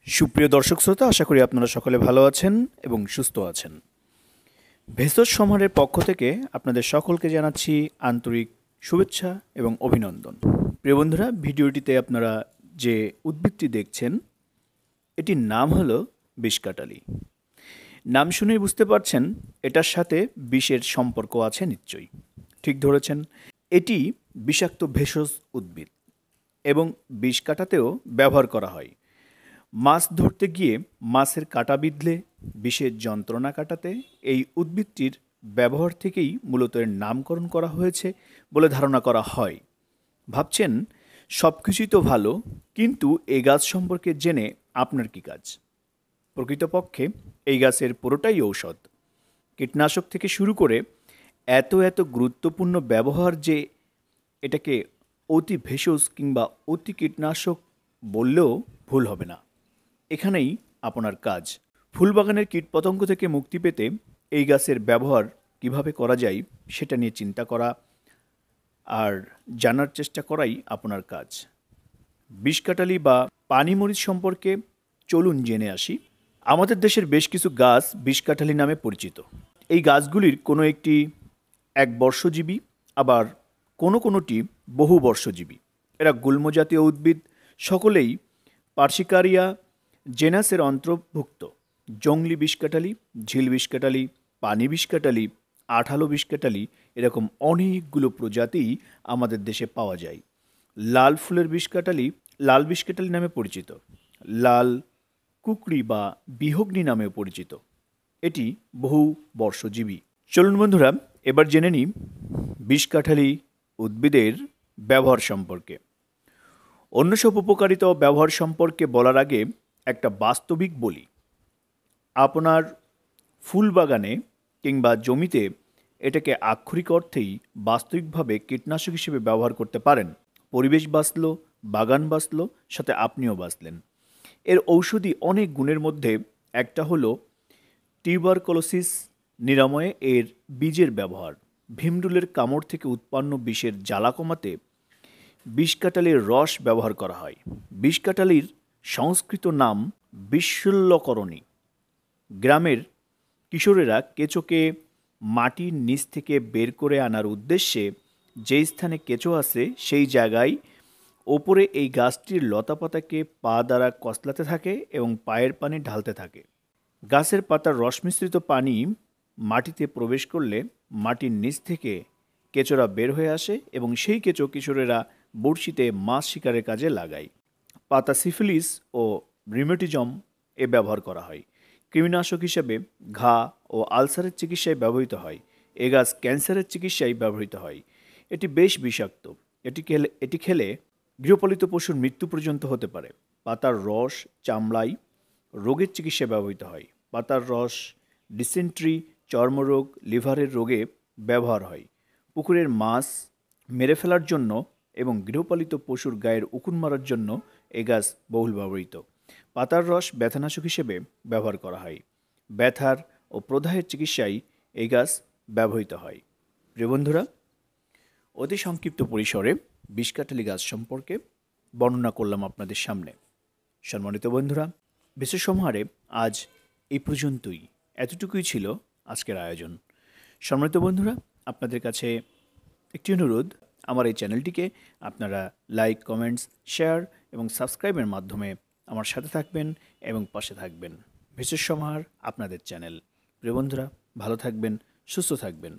সুপ্রিয় দর্শক শ্রোতা, আশা করি আপনারা সকলে ভালো আছেন এবং সুস্থ আছেন। ভেষজ সমাহারের পক্ষ থেকে আপনাদের সকলকে জানাচ্ছি আন্তরিক শুভেচ্ছা এবং অভিনন্দন। প্রিয় বন্ধুরা, ভিডিওটিতে আপনারা যে উদ্ভিদটি দেখছেন এটির নাম হলো বিষকাটালি। নাম শুনেই বুঝতে পারছেন এটার সাথে বিষের সম্পর্ক আছে নিশ্চয়ই। ঠিক ধরেছেন, এটি বিষাক্ত ভেষজ উদ্ভিদ এবং বিষ কাটাতেও ব্যবহার করা হয়। মাছ ধরতে গিয়ে মাছের কাঁটা বিঁধলে বিষের যন্ত্রণা কাটাতে এই উদ্ভিদটির ব্যবহার থেকেই মূলত এর নামকরণ করা হয়েছে বলে ধারণা করা হয়। ভাবছেন সব কিছুই তো ভালো, কিন্তু এই গাছ সম্পর্কে জেনে আপনার কী কাজ? প্রকৃতপক্ষে এই গাছের পুরোটাই ঔষধ। কীটনাশক থেকে শুরু করে এত গুরুত্বপূর্ণ ব্যবহার যে এটাকে অতি ভেষজ কিংবা অতি কীটনাশক বললেও ভুল হবে না। এখানেই আপনার কাজ। ফুলবাগানের কীটপতঙ্গ থেকে মুক্তি পেতে এই গাছের ব্যবহার কিভাবে করা যায় সেটা নিয়ে চিন্তা করা আর জানার চেষ্টা করাই আপনার কাজ। বিষকাটালি বা পানিমরিচ সম্পর্কে চলুন জেনে আসি। আমাদের দেশের বেশ কিছু গাছ বিষকাটালি নামে পরিচিত। এই গাছগুলির কোনো একটি এক বর্ষজীবী, আবার কোনোটি বহু বর্ষজীবী। এরা গুল্মজাতীয় উদ্ভিদ, সকলেই পার্সিকারিয়া জেনাসের অন্তর্ভুক্ত। জংলি বিষকাটালি, ঝিল বিষকাটালি, পানি বিষকাটালি, আঠালো বিষকাটালি, এরকম অনেকগুলো প্রজাতিই আমাদের দেশে পাওয়া যায়। লাল ফুলের বিষকাটালি লাল বিষকাটালি নামে পরিচিত। লাল কুকড়ি বা বিহগ্নি নামেও পরিচিত। এটি বহু বর্ষজীবী। চলুন বন্ধুরা, এবার জেনে নিই বিষকাঠালি উদ্ভিদের ব্যবহার সম্পর্কে। অন্য সব উপকারিতা ও ব্যবহার সম্পর্কে বলার আগে একটা বাস্তবিক বলি। আপনার ফুল বাগানে কিংবা জমিতে এটাকে আক্ষরিক অর্থেই বাস্তবিকভাবে কীটনাশক হিসেবে ব্যবহার করতে পারেন। পরিবেশ বাঁচল, বাগান বাঁচল, সাথে আপনিও বাঁচলেন। এর ঔষধি অনেক গুণের মধ্যে একটা হলো টিউবারকুলোসিস নিরাময়ে এর বীজের ব্যবহার। ভীমরুলের কামড় থেকে উৎপন্ন বিষের জ্বালা কমাতে বিষকাটালির রস ব্যবহার করা হয়। বিষকাটালির সংস্কৃত নাম বিশল্যকরণী। গ্রামের কিশোরেরা কেঁচোকে মাটির নিচ থেকে বের করে আনার উদ্দেশ্যে যেই স্থানে কেঁচো আছে সেই জায়গায় ওপরে এই গাছটির লতাপাতাকে পা দ্বারা কসলাতে থাকে এবং পায়ের পানি ঢালতে থাকে। গাছের পাতার রস মিশ্রিত পানি মাটিতে প্রবেশ করলে মাটির নিচ থেকে কেঁচোরা বের হয়ে আসে এবং সেই কেঁচো কিশোরেরা বড়শিতে মাছ শিকারের কাজে লাগায়। পাতা সিফিলিস ও রিমেটিজম এ ব্যবহার করা হয়। কৃমিনাশক হিসেবে ঘা ও আলসারের চিকিৎসায় ব্যবহৃত হয়। এ গাছ ক্যান্সারের চিকিৎসায় ব্যবহৃত হয়। এটি বেশ বিষাক্ত। এটি খেলে গৃহপালিত পশুর মৃত্যু পর্যন্ত হতে পারে। পাতার রস চামড়ায় রোগের চিকিৎসায় ব্যবহৃত হয়। পাতার রস ডিসেন্ট্রি, চর্মরোগ, লিভারের রোগে ব্যবহার হয়। পুকুরের মাছ মেরে ফেলার জন্য এবং গৃহপালিত পশুর গায়ের উকুন মারার জন্য এ গাছ বহুল ব্যবহৃত। পাতার রস ব্যথানাশক হিসেবে ব্যবহার করা হয়। ব্যথার ও প্রদাহের চিকিৎসায় এই গাছ ব্যবহৃত হয়। প্রিয় বন্ধুরা, অতি সংক্ষিপ্ত পরিসরে বিষকাটালি গাছ সম্পর্কে বর্ণনা করলাম আপনাদের সামনে। সম্মানিত বন্ধুরা, বিশেষ সমাহারে আজ এই পর্যন্তই। এতটুকুই ছিল আজকের আয়োজন। সম্মানিত বন্ধুরা, আপনাদের কাছে একটি অনুরোধ, আমার এই চ্যানেলটিকে আপনারা লাইক, কমেন্টস, শেয়ার এবং সাবস্ক্রাইবের মাধ্যমে আমার সাথে থাকবেন এবং পাশে থাকবেন। বিশেষ সমাহার আপনাদের চ্যানেল। প্রিয় বন্ধুরা, ভালো থাকবেন, সুস্থ থাকবেন।